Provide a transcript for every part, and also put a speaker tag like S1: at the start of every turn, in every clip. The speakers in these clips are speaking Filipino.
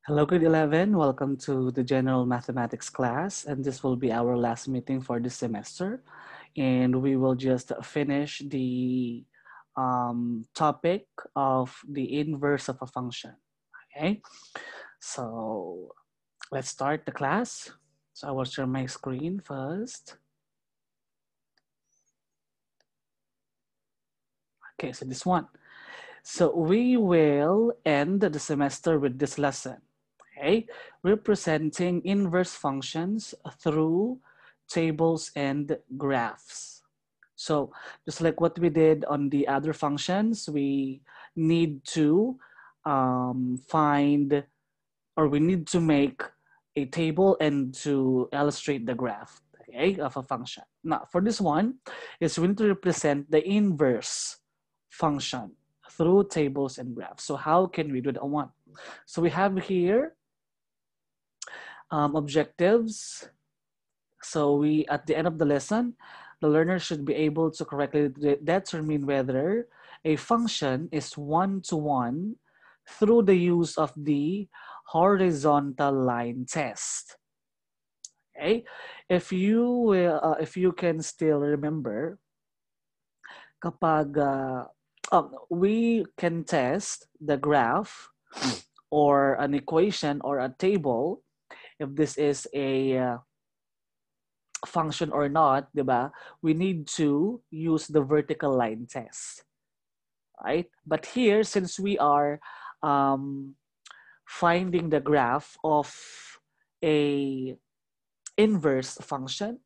S1: Hello, grade 11. Welcome to the general mathematics class. And this will be our last meeting for this semester. And we will just finish the topic of the inverse of a function. Okay, so let's start the class. So I will share my screen first. Okay, so this one. So we will end the semester with this lesson. Okay, representing inverse functions through tables and graphs. So just like what we did on the other functions, we need to find, or we need to make a table and to illustrate the graph, okay, of a function. Now for this one, is we need to represent the inverse function through tables and graphs. So how can we do that one? So we have here objectives. So we, at the end of the lesson, the learner should be able to correctly determine whether a function is one-to-one through the use of the horizontal line test. Okay, if you can still remember, kapag we can test the graph or an equation or a table if this is a function or not, diba? We need to use the vertical line test, right? But here, since we are um, finding the graph of a inverse function,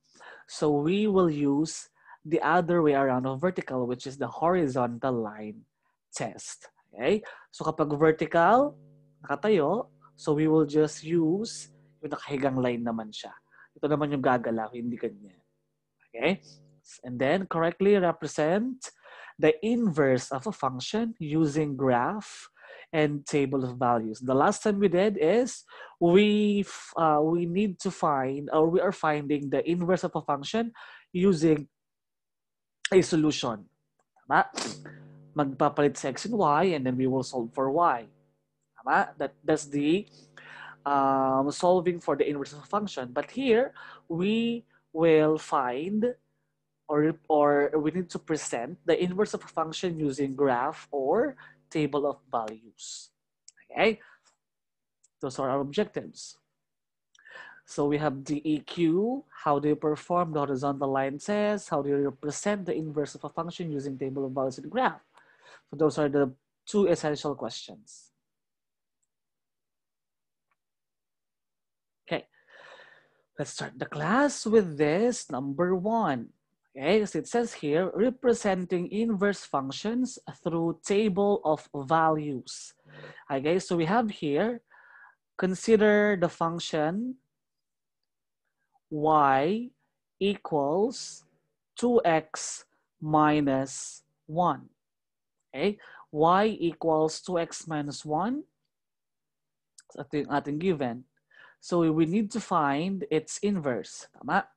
S1: so we will use the other way around of vertical, which is the horizontal line test. Okay? So kapag vertical, nakatayo, so we will just use yung nakahigang line naman siya. Ito naman yung gagalaw, hindi ganyan. Okay? And then correctly represent the inverse of a function using graph and table of values. The last time we did is we need to find, or we are finding the inverse of a function using a solution. Tama? Magpapalit sa x and y, and then we will solve for y. Tama? That's the solving for the inverse of a function. But here, we will find, or we need to present the inverse of a function using graph or table of values. Okay, those are our objectives. So we have the EQ, how do you perform the horizontal line test, how do you represent the inverse of a function using table of values and graph. So those are the two essential questions. Okay, let's start the class with this number one. Okay, so it says here, representing inverse functions through table of values. Okay, so we have here, consider the function y equals 2x minus 1. Okay, y equals 2x minus 1. Ito yung ating given. So we need to find its inverse. Tama?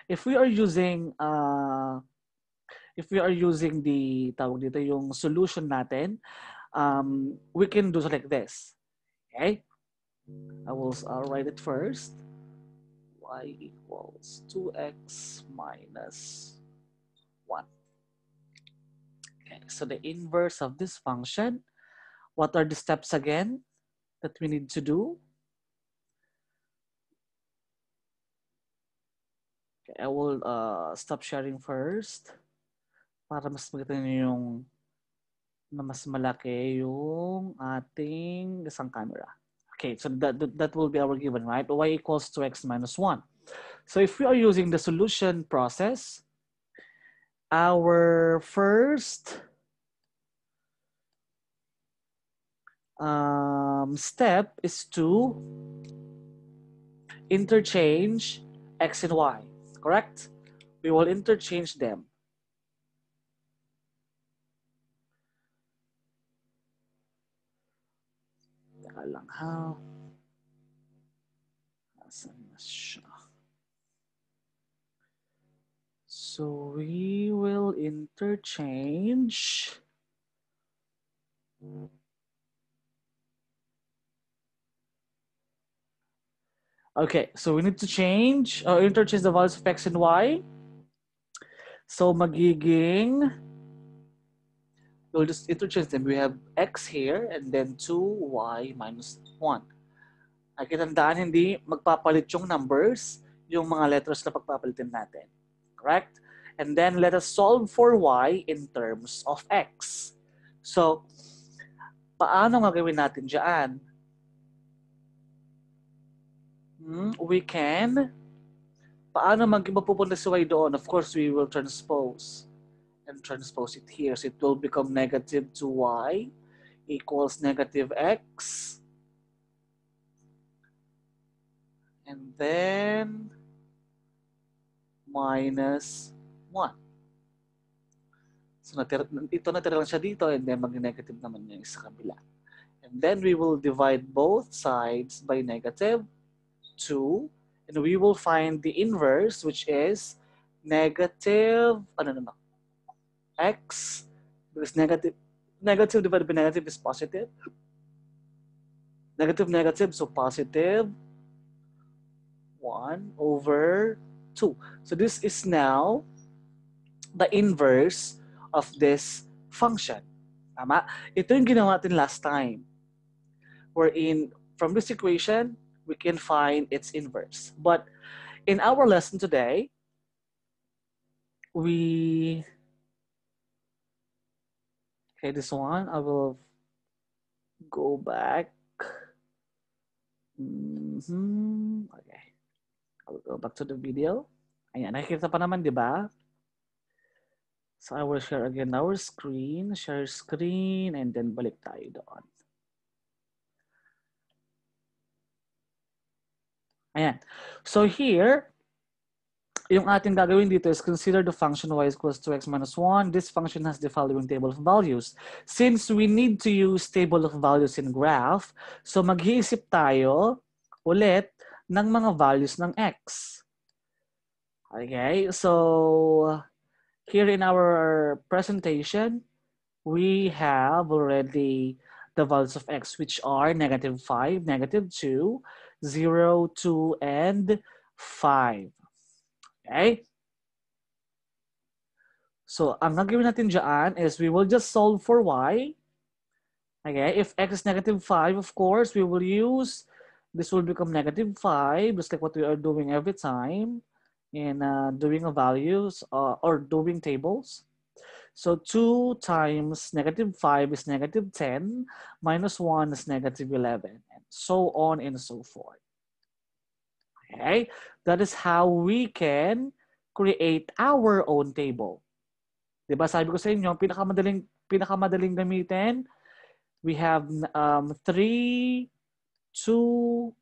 S1: If we are using the tawag dito yung solution natin, we can do like this. Okay? I will write it first. Y equals 2x minus 1. Okay, so the inverse of this function, what are the steps again that we need to do? Okay, I will stop sharing first para mas maganda niyo yung na mas malaki yung ating isang camera. Okay, so that will be our given, right? Y equals 2x minus 1. So if we are using the solution process, our first step is to interchange x and y, correct? We will interchange them. Teka lang ha. Nasaan na siya? So we will interchange Okay, so we need to change or interchange the values of x and y. So magiging, we'll just interchange them. We have x here and then 2y minus 1. Ay, kitandaan, hindi magpapalit yung numbers, yung mga letters na pagpapalitin natin. Correct? And then let us solve for y in terms of x. So, paano gagawin natin dyan? We can, paano mapupunta si y doon? Of course, we will transpose and transpose it here. So it will become negative 2y equals negative x. And then minus 1. So ito natira lang siya dito and then mag-negative naman yung sa kabila. And then we will divide both sides by negative 2. And we will find the inverse, which is negative, x, because negative divided by negative is positive. Negative, negative, so positive 1 over 2. So this is now the inverse of this function. Tama? Ito yung ginawa natin last time. Wherein, from this equation, we can find its inverse. But in our lesson today, okay, this one, I will go back. Okay. I will go back to the video. Ayan, nakikita pa naman, di ba? So I will share again our screen, share screen, and then balik tayo doon. Ayan. So here, yung ating gagawin dito is consider the function y is equals to x minus 1. This function has the following table of values. Since we need to use table of values in graph, so mag-iisip tayo ulit ng mga values ng x. Okay, so here in our presentation, we have already the values of x, which are negative 5, negative 2, 0, 2, and 5. Okay? So, ang gagawin natin dyan is we will just solve for y. Okay? If x is negative 5, of course, we will use, this will become negative 5, just like what we are doing every time in doing values or doing tables. So 2 times negative 5 is negative 10, minus 1 is negative 11, and so on and so forth. Okay? That is how we can create our own table. Diba? Sabi ko sa inyo, pinakamadaling gamitin, we have 3, 2, 1,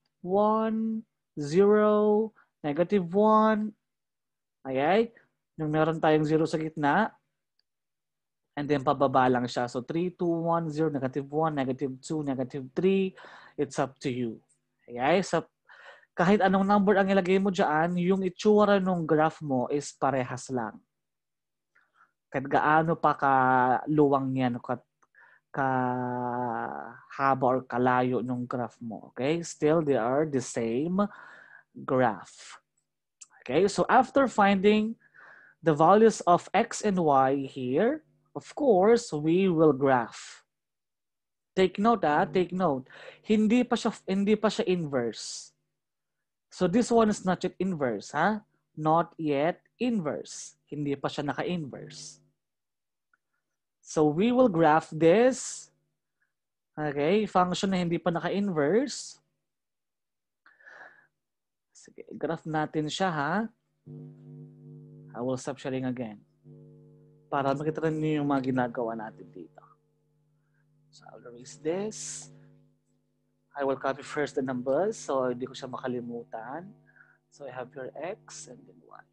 S1: 0, negative 1. Okay? Yung meron tayong 0 sa gitna, and then pababa lang siya. So 3, 2, 1, 0, negative 1, negative 2, negative 3. It's up to you. Okay? So kahit anong number ang ilagay mo dyan, yung itsura ng graph mo is parehas lang. Kahit gaano pa kaluwang yan, kahaba or kalayo ng graph mo. Okay? Still, they are the same graph. Okay? So after finding the values of x and y here, of course, we will graph. Take note, take note. Hindi pa siya inverse. So this one is not yet inverse, Not yet inverse. Hindi pa siya naka-inverse. So we will graph this. Okay, function na hindi pa naka-inverse. Sige, graph natin siya, I will stop sharing again. Para makita rin niyo yung mga ginagawa natin dito. So I will erase this. I will copy first the numbers so hindi ko siya makalimutan. So I have your x and then y.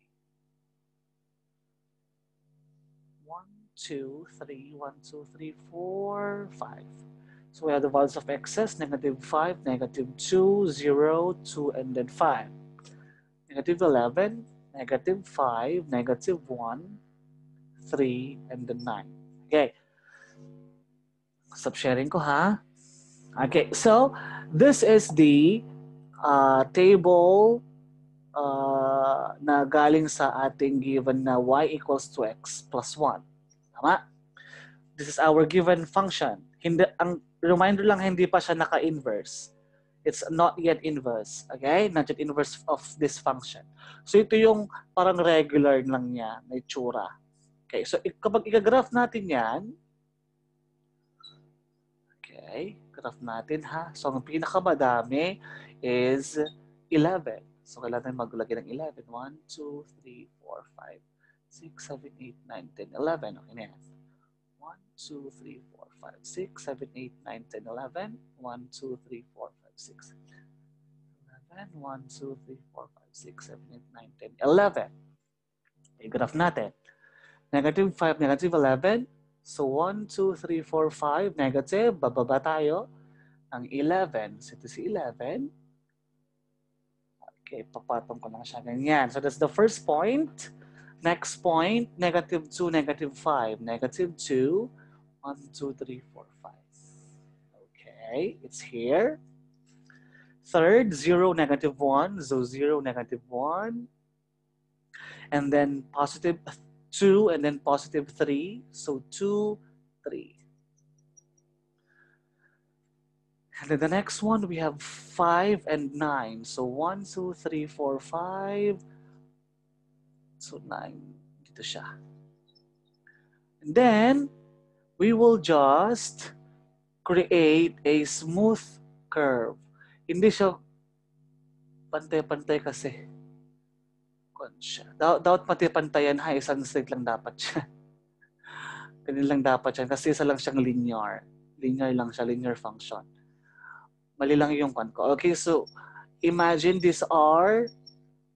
S1: 1, 2, 3, 1, 2, 3, 4, 5. So we have the values of x's, negative 5, negative 2, 0, 2, and then 5. Negative 11, negative 5, negative 1, 3, and then 9. Okay. Stop sharing ko, Okay, so this is the table na galing sa ating given na y equals to x plus 1. Tama? This is our given function. Hindi, ang reminder lang, hindi pa siya naka-inverse. It's not yet inverse. Okay? Not yet inverse of this function. So ito yung parang regular lang niya na itsura. Okay? So kapag i-graph natin yan, okay, graph natin ha. So ang pinakamadami is 11. So kailangan maglagay ng 11. 1, 2, 3, 4, 5, 6, 7, 8, 9, 10, 11. Okay na yan. 1, 2, 3, 4, 5, 6, 7, 8, 9, 10, 11. 1, 2, 3, 4, 5, 6, 11. 1, 2, 3, 4, 5, 6, 7, 8, 9, 10, 11. I-graph natin. Negative 5, negative 11. So 1, 2, 3, 4, 5. Negative. Bababa tayo ng 11. So ito si 11. Okay, papatong ko lang siya ganyan. So that's the first point. Next point, negative 2, negative 5. Negative 2, 1, 2, 3, 4, 5. Okay, it's here. Third, 0, negative 1. So 0, negative 1. And then positive 2, and then positive 3. So 2, 3. And then the next one, we have 5 and 9. So 1, 2, 3, 4, 5. So 9. Dito siya. And then, we will just create a smooth curve. Hindi siya pantay-pantay kasi. Dapat pati-pantayan ha. Isang straight lang dapat siya. Ganun lang dapat siya. Kasi isa lang siyang linear. Linear lang siya. Linear function. Mali lang yung kan ko. Okay, so imagine these are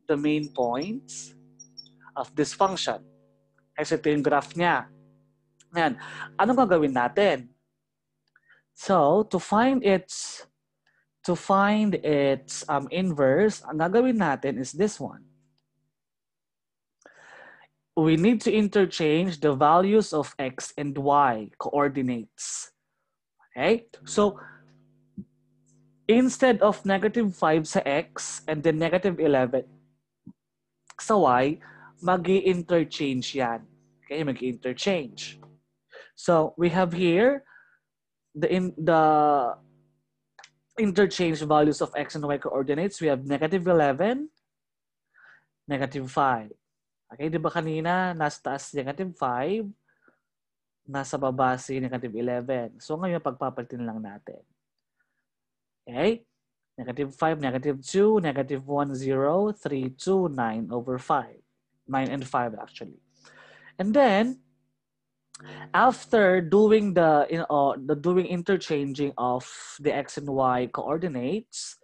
S1: the main points of this function. Kasi ito yung graph niya. Ngayon, anong gagawin natin? So, to find its inverse, ang gagawin natin is this one. We need to interchange the values of x and y coordinates. Okay? So, instead of negative 5 sa x and then negative 11 sa y, mag-i-interchange yan. Okay, mag-i-interchange. So, we have here the interchange values of x and y coordinates. We have negative 11, negative 5. Okay, di ba kanina nasa taas negative 5, nasa baba si negative 11. So, ngayon pagpapalitin lang natin. Okay? Negative 5, negative 2, negative 1, 0, 3, 2, 9 over 5. 9 and 5 actually. And then, after doing the interchanging of the x and y coordinates,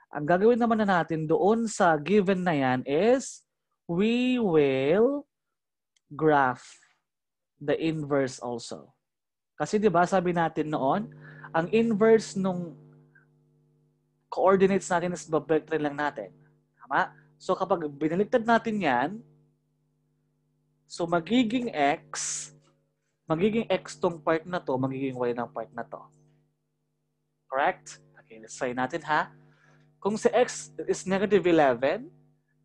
S1: ang gagawin naman na natin doon sa given na yan is we will graph the inverse also. Kasi 'di ba sabi natin noon, ang inverse nung coordinates natin is babaliktad lang natin. Tama? So kapag binaliktad natin 'yan, so magiging x tong part na to, magiging y ng part na to. Correct? Okay, let's try natin ha. Kung si x is negative 11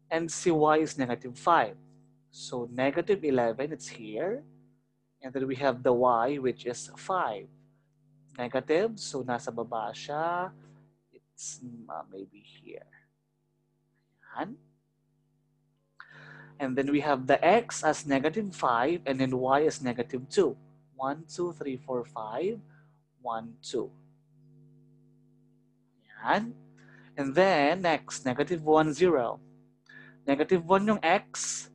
S1: and si y is negative 5. So negative 11, it's here. And then we have the y, which is 5. Negative, so nasa baba siya. It's maybe here. Yan. And then we have the x as negative 5 and then y as negative 2. 1, 2, 3, 4, 5. 1, 2. Yan. And then next, negative 1, 0. Negative 1 yung x.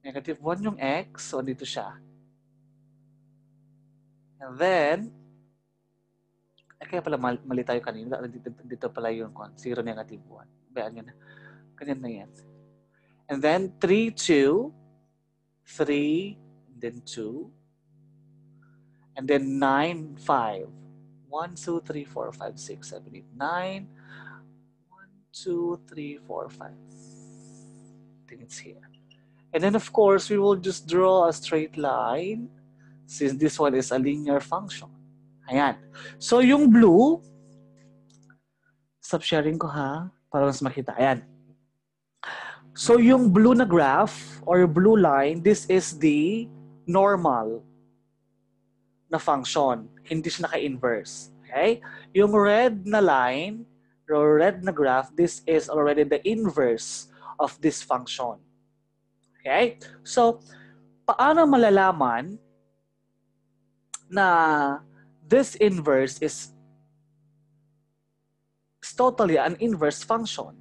S1: Negative 1 yung x. So, dito siya. And then, kaya pala mali tayo kanina. Dito pala yung 0, negative 1. Bayaan nyo na. Ganyan na yan. And then 3, 2, 3, and then 2, and then 9, 5. 1, 2, 3, 4, 5, 6, 7, 8, 9. 1, 2, 3, 4, 5. I think it's here. And then of course, we will just draw a straight line since this one is a linear function. Ayan. So yung blue, Stop sharing ko ha, para mas makita. Ayan. So yung blue na graph or blue line, this is the normal na function. Hindi siya naka-inverse. Okay? Yung red na line, or red na graph, this is already the inverse of this function. Okay? So, paano malalaman na this inverse is totally an inverse function?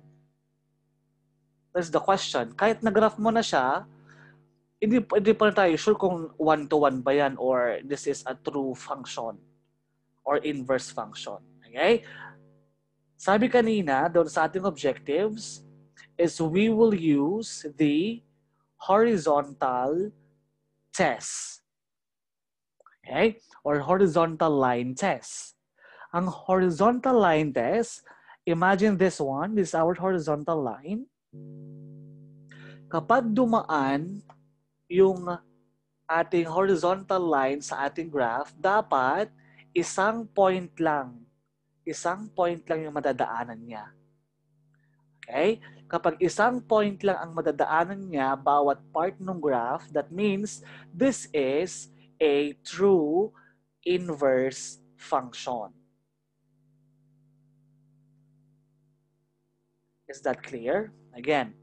S1: That's the question. Kahit na-graph mo na siya, hindi pa tayo sure kung one-to-one ba yan or this is a true function or inverse function. Okay? Sabi kanina, doon sa ating objectives, is we will use the horizontal test. Okay? Or horizontal line test. Ang horizontal line test, imagine this one, this is our horizontal line. Kapag dumaan yung ating horizontal line sa ating graph, dapat isang point lang yung madadaanan niya. Okay? Kapag isang point lang ang madadaanan niya bawat part ng graph, that means this is a true inverse function. Is that clear? Again,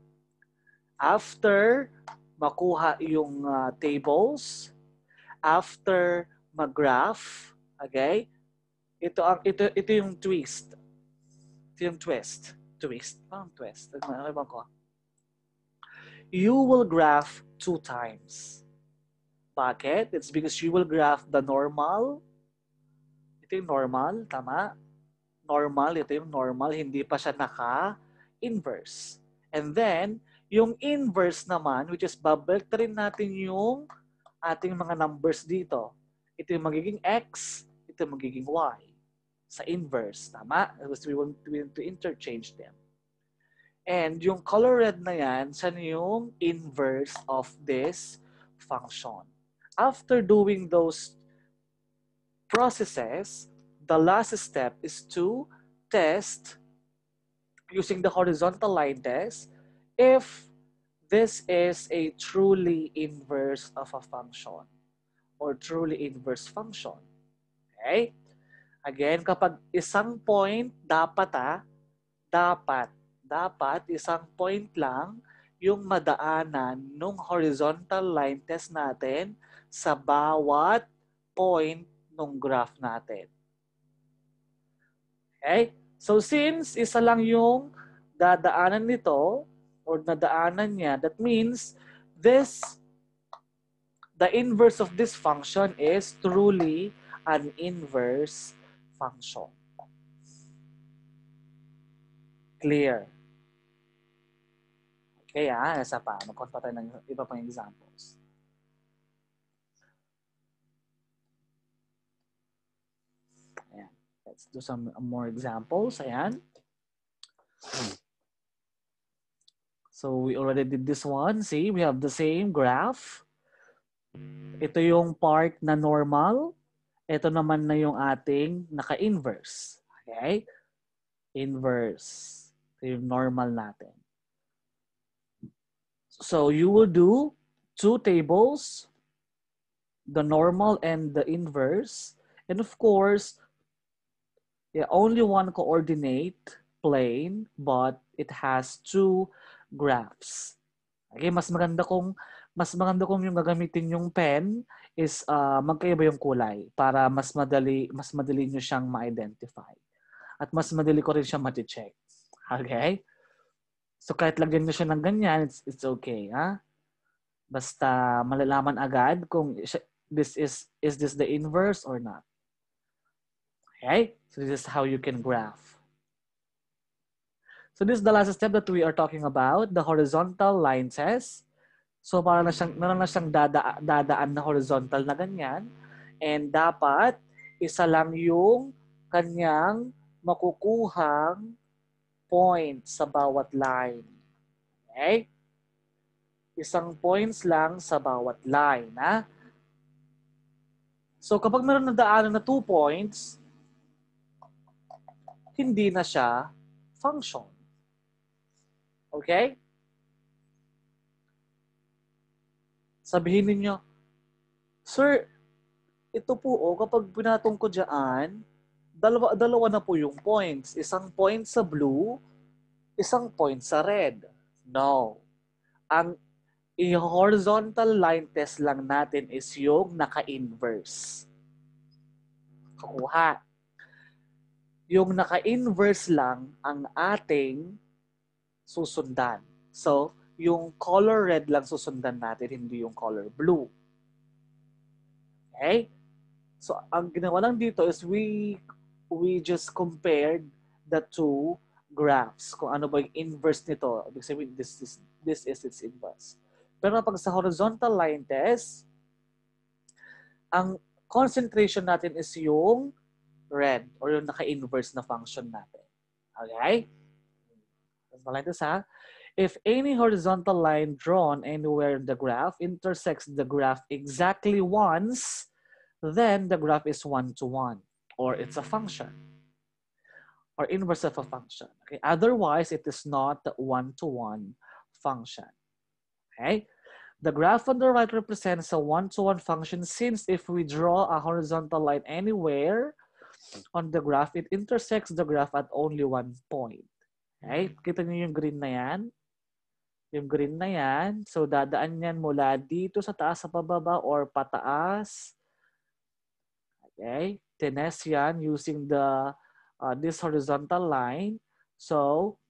S1: after makuha yung tables, after mag-graph, okay? Ito yung twist. Ito yung twist. Parang twist. Ano ba ko? You will graph 2 times. Bakit? It's because you will graph the normal. Ito yung normal, tama? Normal, ito yung normal. Hindi pa siya naka-inverse. And then, yung inverse naman, which is babalik rin natin yung ating mga numbers dito. Ito yung magiging x, ito yung magiging y. Sa inverse, tama? Because we want to interchange them. And yung color red na yan, siya yung inverse of this function. After doing those processes, the last step is to test using the horizontal line test if this is a truly inverse of a function or truly inverse function. Okay? Again, kapag isang point, dapat isang point lang yung madaanan ng horizontal line test natin sa bawat point ng graph natin. Okay? So since isa lang yung dadaanan nito or nadaanan niya, that means the inverse of this function is truly an inverse function. Clear? Okay, isa pa. Magkonta tayo ng iba pang examples. Ayan. Let's do some more examples. Ayan. So we already did this one. See, we have the same graph. Ito yung part na normal. Ito naman na yung ating naka-inverse. Okay? Inverse. Ito yung normal natin. So you will do 2 tables, the normal and the inverse. And of course, only one coordinate plane, but it has 2 graphs. Okay, mas maganda kung yung gagamitin yung pen is magkaiba yung kulay para mas madali niyo siyang ma-identify. At mas madali ko rin siya ma-check. Okay? So kahit lagyan niyo siya ng ganyan, it's okay, ha? Basta malalaman agad kung this is this the inverse or not. Okay? So this is how you can graph. So this is the last step that we are talking about, the horizontal line test. So meron na siyang dadaan na horizontal na ganyan. And dapat isa lang yung kanyang makukuhang point sa bawat line. Okay? Isang points lang sa bawat line. Ha? So kapag meron na daanan na 2 points, hindi na siya function. Okay? Sabihin ninyo, sir, ito po, kapag pinatong ko dyan, dalawa na po yung points. Isang point sa blue, isang point sa red. No. Ang horizontal line test lang natin is yung naka-inverse. Kukuha. Yung naka-inverse lang ang ating susundan. So, yung color red lang susundan natin, hindi yung color blue. Okay? So, ang ginawa lang dito is we just compared the two graphs. Kung ano ba yung inverse nito. Ibig sabihin, this is its inverse. Pero pag sa horizontal line test, ang concentration natin is yung red or yung naka-inverse na function natin. Okay? Horizontal line test, ha? If any horizontal line drawn anywhere in the graph intersects the graph exactly once, then the graph is one-to-one, or it's a function, or inverse of a function. Okay? Otherwise, it is not a one-to-one function. Okay? The graph on the right represents a one-to-one function since if we draw a horizontal line anywhere on the graph, it intersects the graph at only one point. Okay? Kita niyo yung green na yan? Yung green na yan, so dadaan yan mula dito sa taas sa pababa or pataas. Okay? Tinest yan using the this horizontal line. So,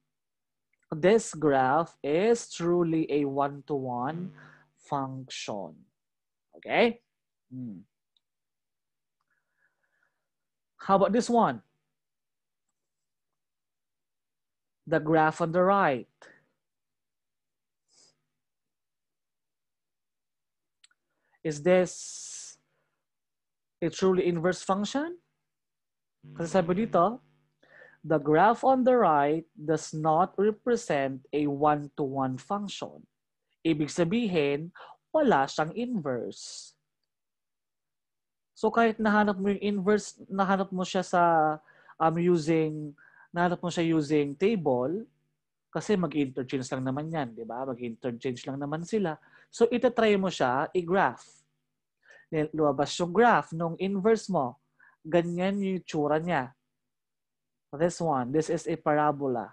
S1: this graph is truly a one-to-one function. Okay? How about this one? The graph on the right. Is this a truly inverse function? Kasi sabi dito, the graph on the right does not represent a one-to-one function. Ibig sabihin, wala siyang inverse. So kahit nahanap mo yung inverse, nahanap mo siya sa nahanap mo siya using table, kasi mag-interchange lang naman yan, di ba? Mag-interchange lang naman sila. So itatry mo siya i-graph. Lumabas yung graph nung inverse mo. Ganyan yung tsura niya. This one, this is a parabola.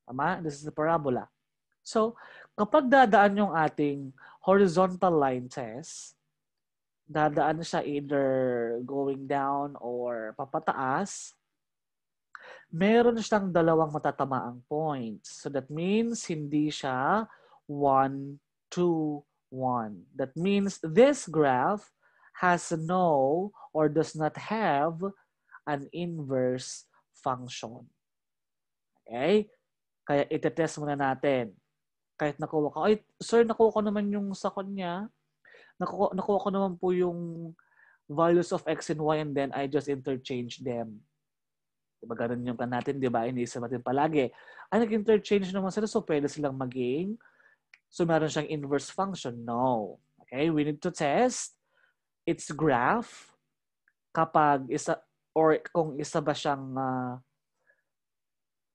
S1: Tama? This is a parabola. So, kapag dadaan yung ating horizontal line test, dadaan siya either going down or papataas, meron siyang dalawang matatamaang points. So that means hindi siya 1, 2, 1. That means this graph has no or does not have an inverse function. Okay? Kaya itetest muna natin. Kahit nakuha ko, ay sir, nakuha ko naman yung sa kanya. Nakuha ko naman po yung values of x and y and then I just interchange them. Diba ganun yung plan natin, di ba? Iniisip natin palagi. Ay, nag-interchange naman sila, so pwede silang maging, so meron siyang inverse function. No. Okay, we need to test its graph kapag isa, or kung isa ba siyang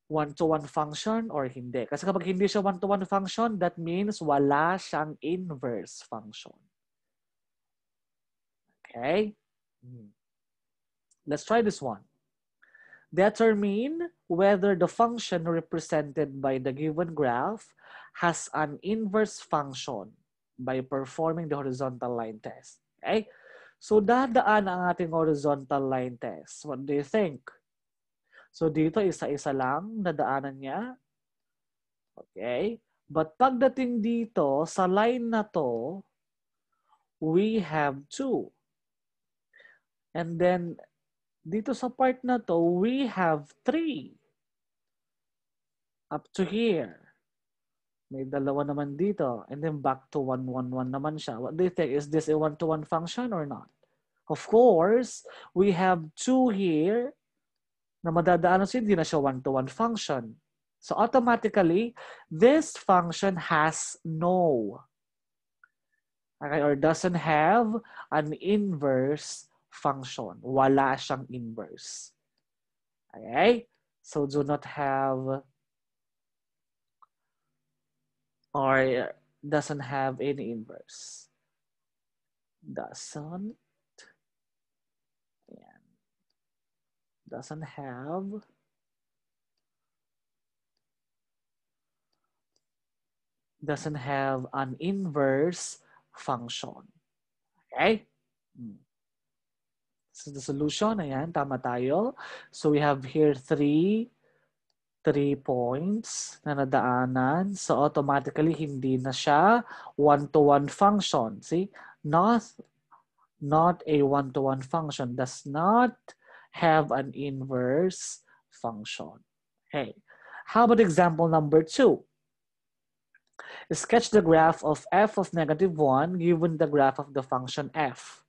S1: one-to-one function or hindi. Kasi kapag hindi siya one-to-one function, that means wala siyang inverse function. Okay? Let's try this one. Determine whether the function represented by the given graph has an inverse function by performing the horizontal line test. Okay? So, dadaan ang ating horizontal line test. What do you think? So, dito isa-isa lang nadaanan niya. Okay? But pagdating dito, sa line na to, we have 2. And then, dito sa part na to, we have 3. Up to here. May dalawa naman dito. And then back to 1, 1, 1 naman siya. What do you think? Is this a one-to-one function or not? Of course, we have 2 here na madadaanan so hindi na siya one-to-one function. So automatically, this function has no, okay, or doesn't have an inverse function. Wala siyang inverse. Okay? So do not have or doesn't have any inverse. Doesn't have an inverse function. Okay? This is the solution. Ayan, tama tayo. So we have here three points na nadaanan. So automatically, hindi na siya one-to-one function. See? Not a one-to-one function. Does not have an inverse function. Okay. How about example number 2? Sketch the graph of f of -1 given the graph of the function f.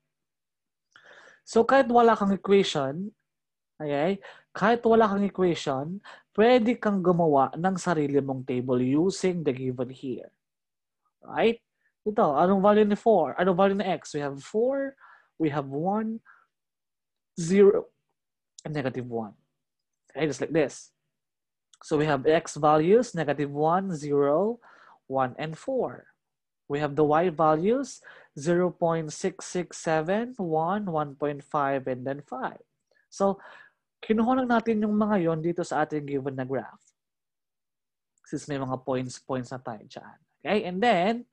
S1: So kahit wala kang equation, okay, pwede kang gumawa ng sarili mong table using the given here. Right? Ito, anong value ni 4? Anong value ni x? We have 4, we have 1, 0, and -1. Okay, just like this. So we have x values, -1, 0, 1, and 4. We have the y values, 0.667, 1, 1.5, and then 5. So, kinuha lang natin yung mga yon dito sa ating given na graph. Since may mga points na tayo dyan. Okay, and then,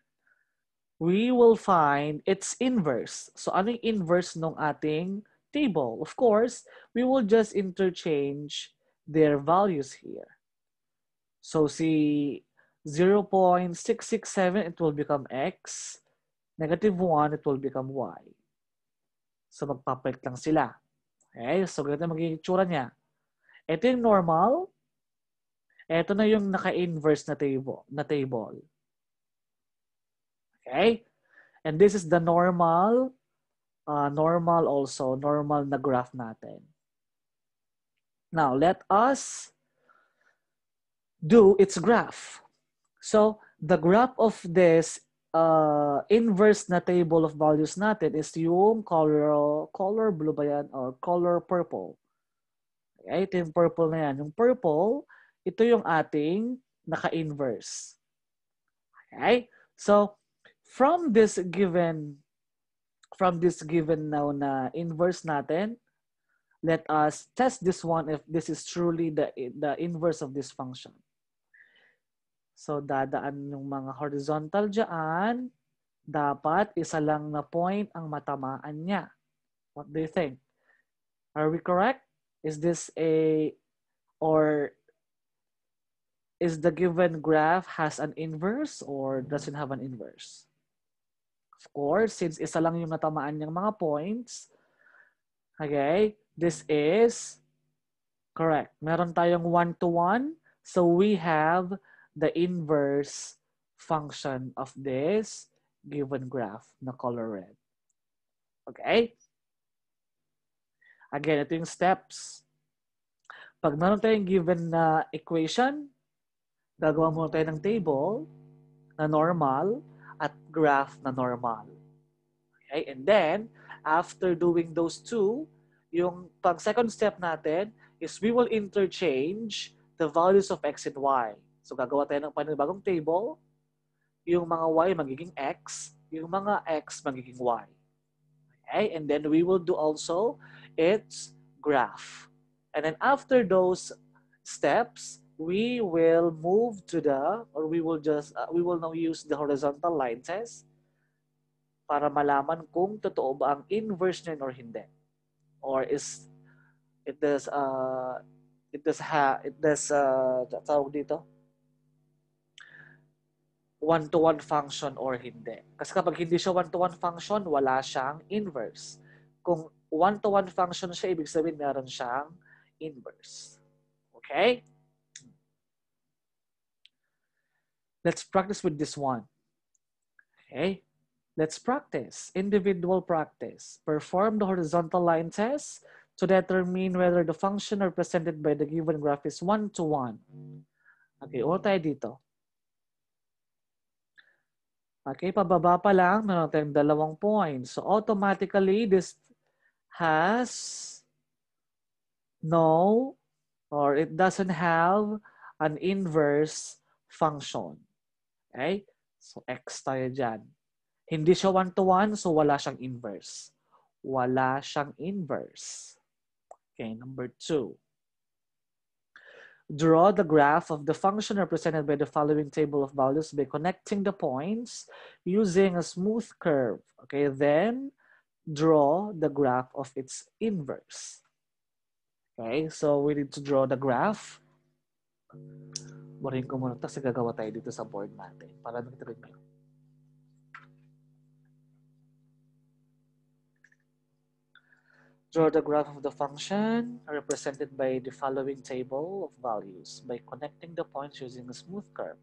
S1: we will find its inverse. So, ano yung inverse ng ating table? Of course, we will just interchange their values here. So, si 0.667, it will become x. -1, it will become y. So, magpapalit lang sila. Okay? So, ganito magiging itsura niya. Ito yung normal. Ito na yung naka-inverse na table. Okay? And this is the normal na graph natin. Now, let us do its graph. So, the graph of this inverse na table of values natin is yung color blue ba yan? Or color purple. Okay, ito yung purple na yan. Yung purple, ito yung ating naka-inverse. Okay? So, from this given now na inverse natin, let us test this one if this is truly the inverse of this function. So, dadaan yung mga horizontal dyan. Dapat isa lang na point ang matamaan niya. What do you think? Are we correct? Is this or is the given graph has an inverse or doesn't have an inverse? Of course, since isa lang yung natamaan niyang mga points, okay, this is correct. Meron tayong 1-to-1. So, we have the inverse function of this given graph na color red. Okay? Again, ito yung steps. Pag meron tayong given na equation, gagawa muna tayo ng table na normal at graph na normal. Okay? And then, after doing those two, yung pang second step natin is we will interchange the values of x and y. So, gagawa tayo ng panibagong table. Yung mga y magiging x, yung mga x magiging y. Okay? And then we will do also its graph. And then after those steps, we will move to we will now use the horizontal line test para malaman kung totoo ba ang inverse niya or hindi. Or is it does tawag dito? One-to-one function or hindi. Kasi kapag hindi siya one-to-one function, wala siyang inverse. Kung one-to-one function siya, ibig sabihin meron siyang inverse. Okay? Let's practice with this one. Okay? Let's practice. Individual practice. Perform the horizontal line test to determine whether the function represented by the given graph is one-to-one. Okay, una tayo dito. Okay, pababa pa lang, meron tayong 2 points. So automatically, this has no or it doesn't have an inverse function. Okay? So, X tayo dyan. Hindi siya 1-to-1, so wala siyang inverse. Wala siyang inverse. Okay, number 2. Draw the graph of the function represented by the following table of values by connecting the points using a smooth curve. Okay, then draw the graph of its inverse. Okay, so we need to draw the graph. Borin ko muna ito kasi gagawa tayo dito sa board natin para makita nyo. Draw the graph of the function represented by the following table of values by connecting the points using a smooth curve.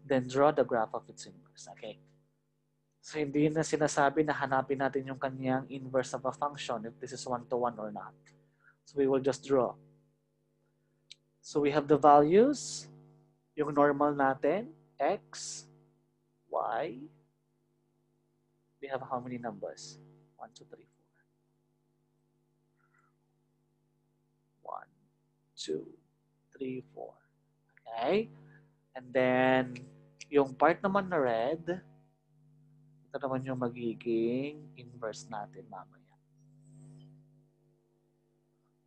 S1: Then draw the graph of its inverse. Okay. So hindi na sinasabi na hanapin natin yung kanyang inverse of a function if this is 1-to-1 or not. So we will just draw. So we have the values, yung normal natin, x, y. We have how many numbers? 1, 2, 3, 4. 1, 2, 3, 4. Okay? And then, yung part naman na red, ito naman yung magiging inverse natin mamaya.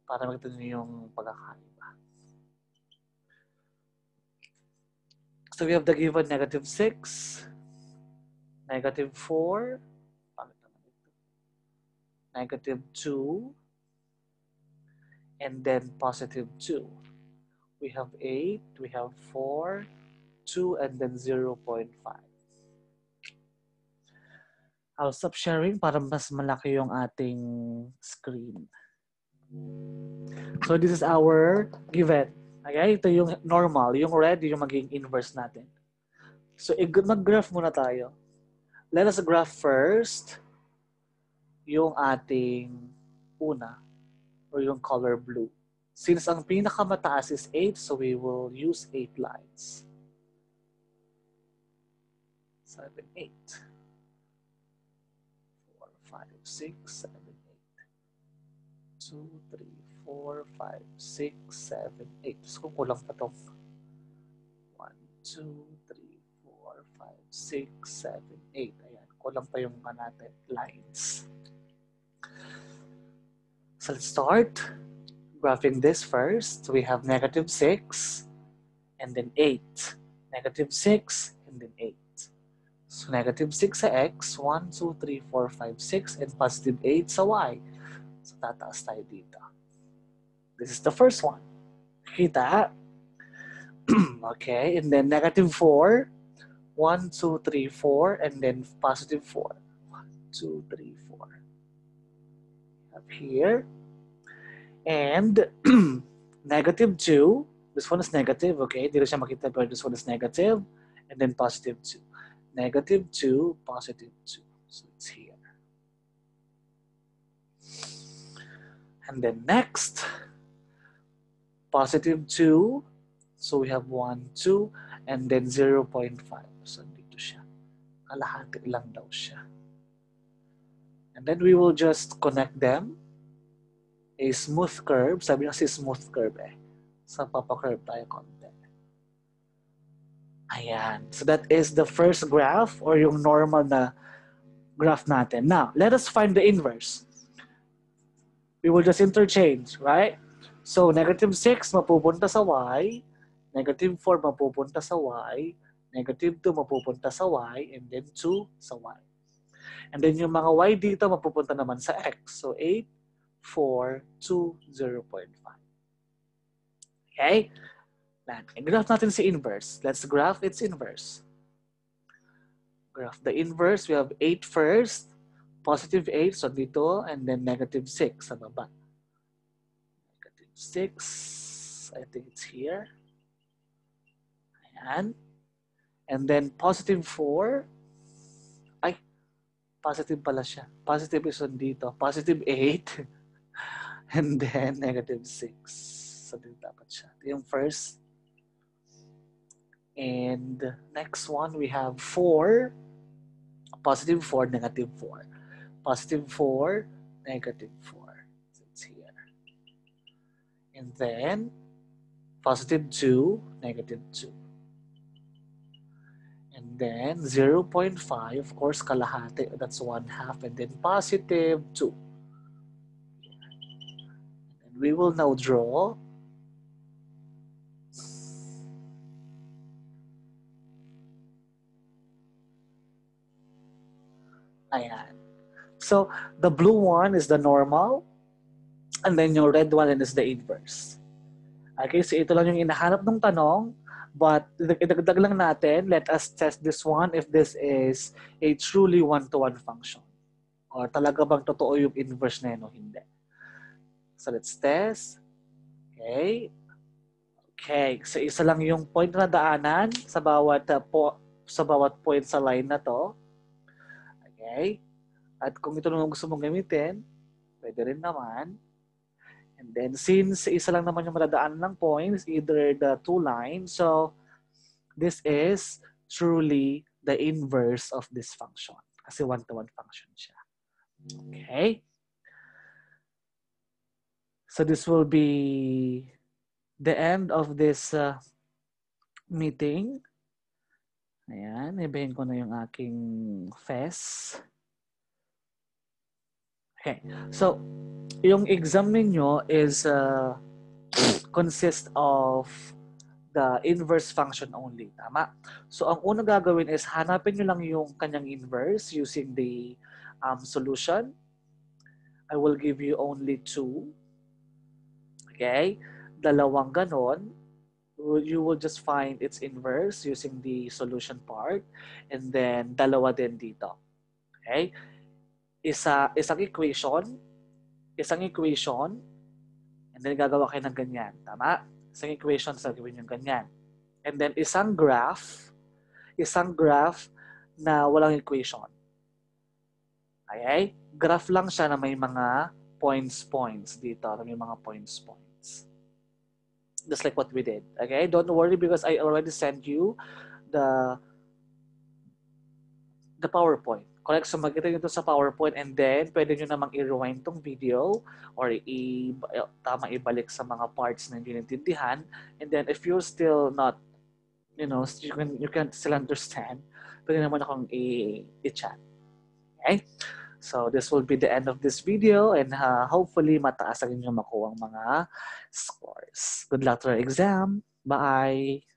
S1: Para makita nyo yung pagkakaiba. So we have the given -6, -4, -2, and then +2. We have 8, we have 4, 2, and then 0.5. I'll stop sharing para mas malaki yung ating screen. So this is our given. Okay, ito yung normal. Yung red, yung magiging inverse natin. So mag-graph muna tayo. Let us graph first yung ating una or yung color blue. Since ang pinakamataas is 8, so we will use 8 lines. 7, 8. 4, 5, 6, 7, 8. 2, 3, 4, 5, 6, 7, 8. So kulang pa to. 1, 2, 3, 4, 5, 6, 7, 8. Ayan, kulang pa yung natin lines. So let's start graphing this first. We have -6 and then 8. -6 and then 8. So -6 sa x, 1, 2, 3, 4, 5, 6, and +8 sa y. So tataas tayo dito. This is the first one. Kita? Okay, and then -4, 1, 2, 3, 4, and then +4. 1, 2, 3, 4. Up here. And -2. This one is negative, okay? Hindi siya makita, pero this one is negative. And then +2. -2, +2. So it's here. And then next, +2. So we have 1, 2, and then 0.5. So dito siya. Kalahati lang daw siya. And then we will just connect them. A smooth curve. Sabi na si smooth curve eh. So papacurve tayo konti. Ayan. So that is the first graph or yung normal na graph natin. Now, let us find the inverse. We will just interchange, right? So, -6 mapupunta sa y, -4 mapupunta sa y, -2 mapupunta sa y, and then 2 sa y. And then yung mga y dito mapupunta naman sa x. So, 8, 4, 2, 0.5. Okay? I-graph natin si inverse. Let's graph its inverse. Graph the inverse. We have 8 first, +8, so dito, and then -6 sa baba. -6, I think it's here. Ayan. And then +4. Ay, positive pala siya. Positive is on dito. +8. And then -6. So dito dapat siya. Ito yung first. And next one, we have 4. +4, -4. +4, -4. So it's here. And then positive 2, negative 2. And then 0.5, of course, kalahati, that's 1/2, and then positive 2. And we will now draw ayan. So, the blue one is the normal, and then yung red one is the inverse. Okay, so ito lang yung inahanap ng tanong, but idagdag lang natin, let us test this one if this is a truly one-to-one function. Or talaga bang totoo yung inverse na yun o hindi. So let's test. Okay. Okay, so isa lang yung point na daanan sa bawat point sa line na to. Okay? At kung ito naman gusto mong gamitin, pwede rin naman. And then since isa lang naman yung madadaan ng points, either the two lines, so this is truly the inverse of this function. Kasi one-to-one function siya. Okay? So this will be the end of this meeting. Ayan, ibahin ko na yung aking FES. Okay, so yung exam ninyo is consist of the inverse function only. Tama? So ang unang gagawin is hanapin nyo lang yung kanyang inverse using the solution. I will give you only 2. Okay? Dalawang ganon. You will just find its inverse using the solution part. And then dalawa din dito. Okay? Isang equation, and then gagawa kayo ng ganyan. Tama? Isang equation, gagawin yung ganyan. And then isang graph na walang equation. Okay? Graph lang siya na may mga points dito. May mga points. Just like what we did. Okay? Don't worry because I already sent you the PowerPoint. Correct? So magkita nyo ito sa PowerPoint and then pwede nyo namang i-rewind tong video or ibalik sa mga parts na hindi naintindihan. And then if you're still not, you can still understand, pwede naman akong i-chat. Okay? So this will be the end of this video and hopefully mataas ang inyong makuha ang mga scores. Good luck to your exam. Bye!